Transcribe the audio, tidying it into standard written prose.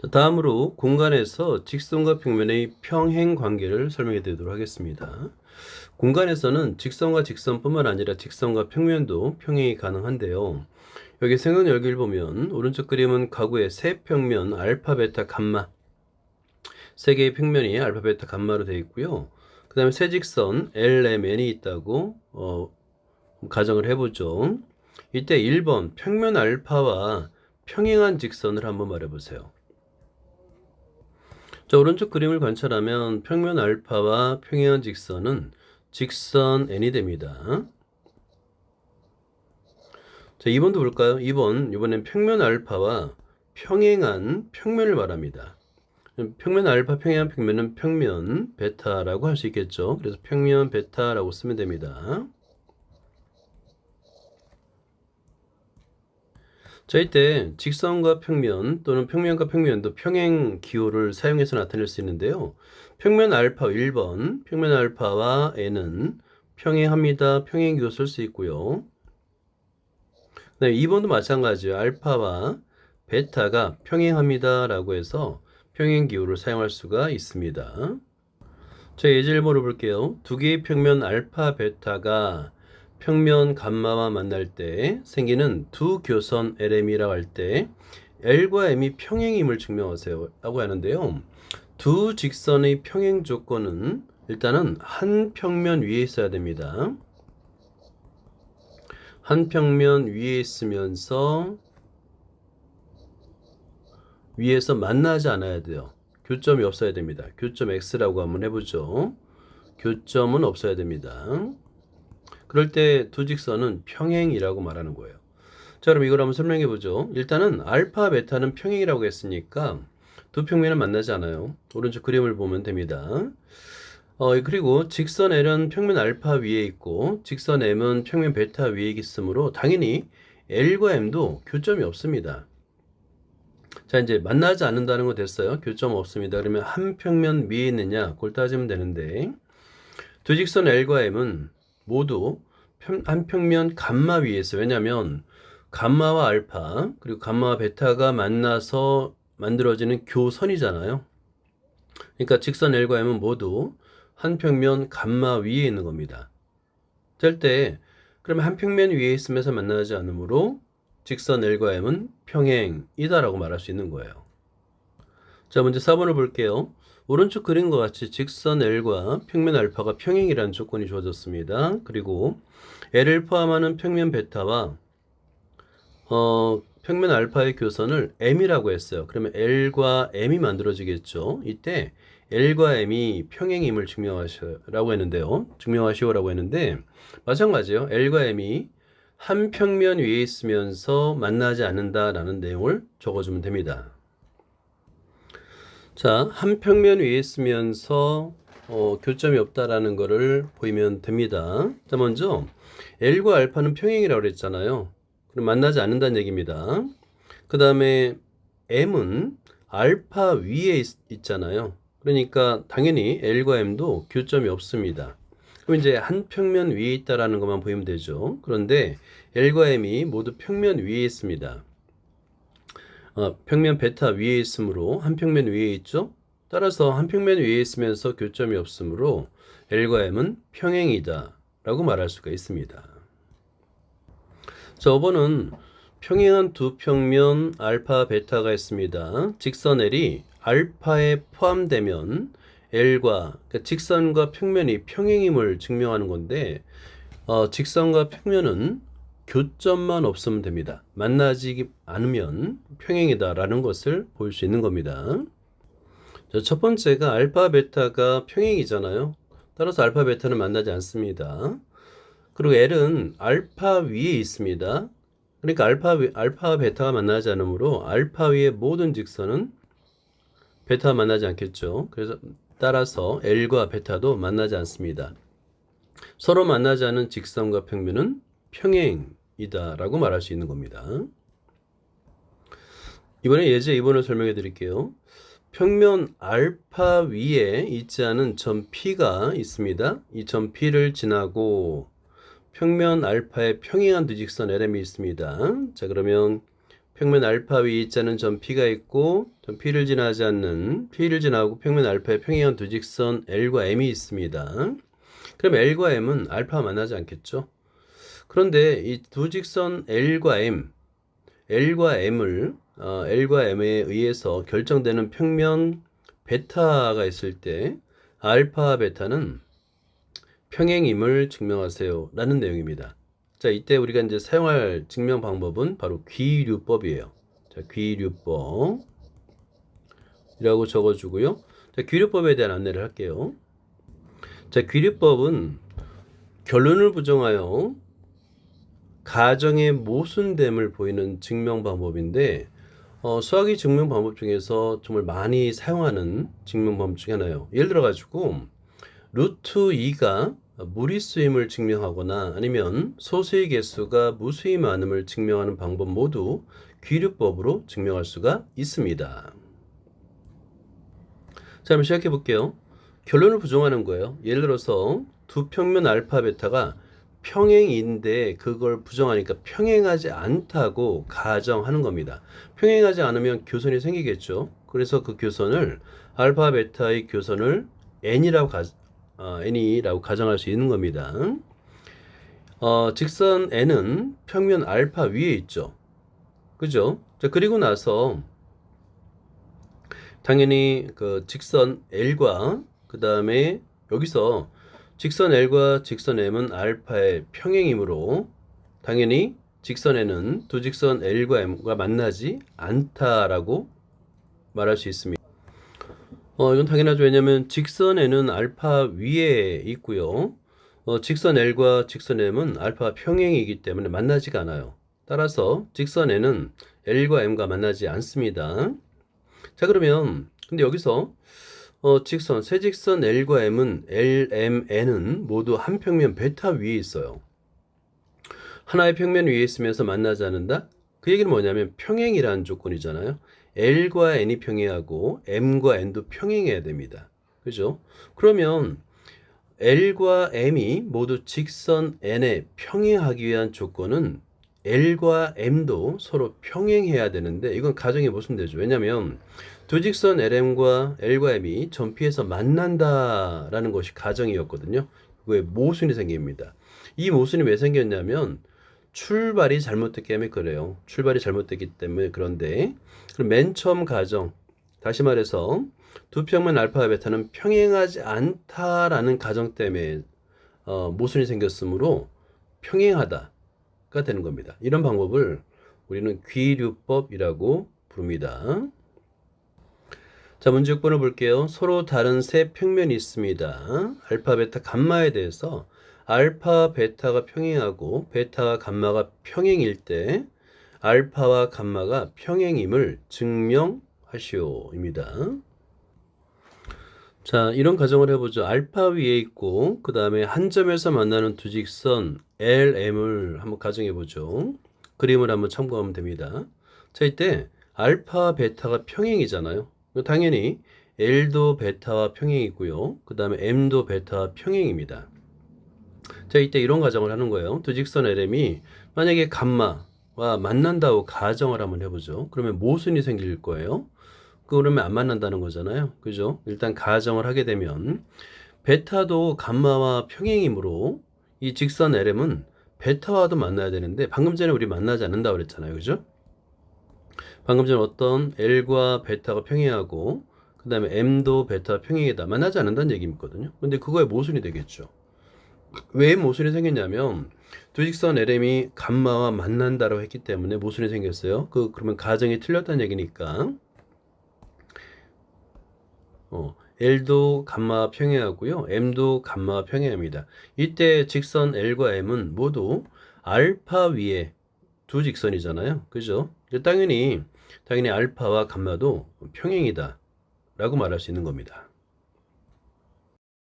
자, 다음으로 공간에서 직선과 평면의 평행 관계를 설명해 드리도록 하겠습니다. 공간에서는 직선과 직선뿐만 아니라 직선과 평면도 평행이 가능한데요. 여기 생각 열기를 보면 오른쪽 그림은 가구의 세 평면 알파, 베타, 감마 세 개의 평면이 알파, 베타, 감마로 되어 있고요. 그 다음에 세 직선 L, M, N이 있다고 가정을 해보죠. 이때 1번 평면 알파와 평행한 직선을 한번 말해보세요. 자, 오른쪽 그림을 관찰하면 평면 알파와 평행한 직선은 직선 n이 됩니다. 자, 2번도 볼까요? 2번, 이번엔 평면 알파와 평행한 평면을 말합니다. 평면 알파, 평행한 평면은 평면 베타라고 할 수 있겠죠. 그래서 평면 베타라고 쓰면 됩니다. 자, 이때 직선과 평면 또는 평면과 평면도 평행 기호를 사용해서 나타낼 수 있는데요. 평면 알파 1번, 평면 알파와 n은 평행합니다. 평행 기호 쓸 수 있고요. 네, 2번도 마찬가지예요. 알파와 베타가 평행합니다. 라고 해서 평행 기호를 사용할 수가 있습니다. 자, 예제를 물어볼게요. 두 개의 평면 알파, 베타가 평면 감마와 만날 때 생기는 두 교선 LM이라고 할 때 L과 M이 평행임을 증명하세요 라고 하는데요. 두 직선의 평행 조건은 일단은 한 평면 위에 있어야 됩니다. 한 평면 위에 있으면서 위에서 만나지 않아야 돼요. 교점이 없어야 됩니다. 교점 X라고 한번 해보죠. 교점은 없어야 됩니다. 그럴 때 두 직선은 평행이라고 말하는 거예요. 자, 그럼 이걸 한번 설명해 보죠. 일단은 알파, 베타는 평행이라고 했으니까 두 평면은 만나지 않아요. 오른쪽 그림을 보면 됩니다. 그리고 직선 L은 평면 알파 위에 있고 직선 M은 평면 베타 위에 있으므로 당연히 L과 M도 교점이 없습니다. 자, 이제 만나지 않는다는 거 됐어요. 교점 없습니다. 그러면 한 평면 위에 있느냐 그걸 따지면 되는데 두 직선 L과 M은 모두 한 평면 감마 위에 있어요. 왜냐하면 감마와 알파 그리고 감마와 베타가 만나서 만들어지는 교선이잖아요. 그러니까 직선 L과 M은 모두 한 평면 감마 위에 있는 겁니다. 될 때 그러면 한 평면 위에 있으면서 만나지 않으므로 직선 L과 M은 평행이다라고 말할 수 있는 거예요. 자, 먼저 4번을 볼게요. 오른쪽 그림과 같이 직선 L과 평면 알파가 평행이라는 조건이 주어졌습니다. 그리고 L을 포함하는 평면 베타와 평면 알파의 교선을 M이라고 했어요. 그러면 L과 M이 만들어지겠죠. 이때 L과 M이 평행임을 증명하시라고 했는데요. 증명하시오라고 했는데 마찬가지예요. L과 M이 한 평면 위에 있으면서 만나지 않는다라는 내용을 적어주면 됩니다. 자, 한 평면 위에 있으면서 교점이 없다라는 것을 보이면 됩니다. 자, 먼저 L과 알파는 평행이라고 그랬잖아요. 그럼 만나지 않는다는 얘기입니다. 그 다음에 M은 알파 위에 있잖아요. 그러니까 당연히 L과 M도 교점이 없습니다. 그럼 이제 한 평면 위에 있다라는 것만 보이면 되죠. 그런데 L과 M이 모두 평면 위에 있습니다. 평면 베타 위에 있으므로 한 평면 위에 있죠. 따라서 한 평면 위에 있으면서 교점이 없으므로 L과 M은 평행이다 라고 말할 수가 있습니다. 자, 5번은 평행한 두 평면 알파 베타가 있습니다. 직선 L이 알파에 포함되면 L과 그러니까 직선과 평면이 평행임을 증명하는 건데 직선과 평면은 교점만 없으면 됩니다. 만나지 않으면 평행이다라는 것을 볼 수 있는 겁니다. 자, 첫 번째가 알파 베타가 평행이잖아요. 따라서 알파 베타는 만나지 않습니다. 그리고 L은 알파 위에 있습니다. 그러니까 알파 베타가 만나지 않으므로 알파 위의 모든 직선은 베타가 만나지 않겠죠. 그래서 따라서 L과 베타도 만나지 않습니다. 서로 만나지 않은 직선과 평면은 평행이다라고 말할 수 있는 겁니다. 이번에 예제 2번을 설명해 드릴게요. 평면 알파 위에 있지 않은 점 P가 있습니다. 이 점 P를 지나고 평면 알파에 평행한 두 직선 LM이 있습니다. 자, 그러면 평면 알파 위 있자는 점 P가 있고 점 P를 지나지 않는 P를 지나고 평면 알파의 평행한 두 직선 L과 M이 있습니다. 그럼 L과 M은 알파와 만나지 않겠죠? 그런데 이 두 직선 L과 M에 의해서 결정되는 평면 베타가 있을 때 알파 베타는 평행임을 증명하세요 라는 내용입니다. 자, 이때 우리가 이제 사용할 증명 방법은 바로 귀류법이에요. 자, 귀류법이라고 적어주고요. 자, 귀류법에 대한 안내를 할게요. 자, 귀류법은 결론을 부정하여 가정의 모순됨을 보이는 증명 방법인데 수학의 증명 방법 중에서 정말 많이 사용하는 증명 방법 중에 하나예요. 예를 들어 가지고 루트 2가 무리수임을 증명하거나 아니면 소수의 개수가 무수히 많음을 증명하는 방법 모두 귀류법으로 증명할 수가 있습니다. 자, 한번 시작해 볼게요. 결론을 부정하는 거예요. 예를 들어서 두 평면 알파 베타가 평행인데 그걸 부정하니까 평행하지 않다고 가정하는 겁니다. 평행하지 않으면 교선이 생기겠죠. 그래서 그 교선을 알파 베타의 교선을 n이라고 가정할 수 있는 겁니다. 직선 n은 평면 알파 위에 있죠. 그죠? 자, 그리고 나서 당연히 그 직선 L과 그 다음에 여기서 직선 L과 직선 M은 알파의 평행이므로 당연히 직선 N은 두 직선 L과 M과 만나지 않다라고 말할 수 있습니다. 이건 당연하죠. 왜냐하면 직선 N은 알파 위에 있고요. 직선 L과 직선 M은 알파 평행이기 때문에 만나지가 않아요. 따라서 직선 N은 L과 M과 만나지 않습니다. 자, 그러면 근데 여기서 직선 세직선 L과 M은 L, M, N은 모두 한 평면 베타 위에 있어요. 하나의 평면 위에 있으면서 만나지 않는다? 그 얘기는 뭐냐면 평행이라는 조건이잖아요. L과 N이 평행하고 M과 N도 평행해야 됩니다. 그죠? 그러면 L과 M이 모두 직선 N에 평행하기 위한 조건은 L과 M도 서로 평행해야 되는데 이건 가정이 모순되죠. 왜냐하면 두 직선 LM과 L과 M이 점 P에서 만난다라는 것이 가정이었거든요. 그거에 모순이 생깁니다. 이 모순이 왜 생겼냐면 출발이 잘못됐기 때문에 그래요. 출발이 잘못됐기 때문에 그런데 그럼 맨 처음 가정 다시 말해서 두 평면 알파와 베타는 평행하지 않다라는 가정 때문에 모순이 생겼으므로 평행하다가 되는 겁니다. 이런 방법을 우리는 귀류법이라고 부릅니다. 자, 문제 6번을 볼게요. 서로 다른 세 평면이 있습니다. 알파, 베타, 감마에 대해서 알파, 베타가 평행하고 베타와 감마가 평행일 때 알파와 감마가 평행임을 증명하시오입니다. 자, 이런 가정을 해보죠. 알파 위에 있고 그 다음에 한 점에서 만나는 두 직선 LM을 한번 가정해보죠. 그림을 한번 참고하면 됩니다. 자, 이때 알파, 베타가 평행이잖아요. 당연히 L도 베타와 평행이고요. 그 다음에 M도 베타와 평행입니다. 자, 이때 이런 가정을 하는 거예요. 두 직선 LM이 만약에 감마와 만난다고 가정을 한번 해보죠. 그러면 모순이 생길 거예요. 그러면 안 만난다는 거잖아요. 그죠? 일단 가정을 하게 되면 베타도 감마와 평행이므로 이 직선 LM은 베타와도 만나야 되는데 방금 전에 우리 만나지 않는다고 그랬잖아요. 그죠? 방금 전에 어떤 L과 베타가 평행하고 그 다음에 M도 베타와 평행이다. 만나지 않는다는 얘기거든요. 근데 그거에 모순이 되겠죠. 왜 모순이 생겼냐면 두 직선 LM이 감마와 만난다고 했기 때문에 모순이 생겼어요. 그러면 가정이 틀렸다는 얘기니까 L도 감마와 평행하고요. M도 감마와 평행합니다. 이때 직선 L과 M은 모두 알파 위에 두 직선이잖아요. 그죠? 당연히 알파와 감마도 평행이다 라고 말할 수 있는 겁니다.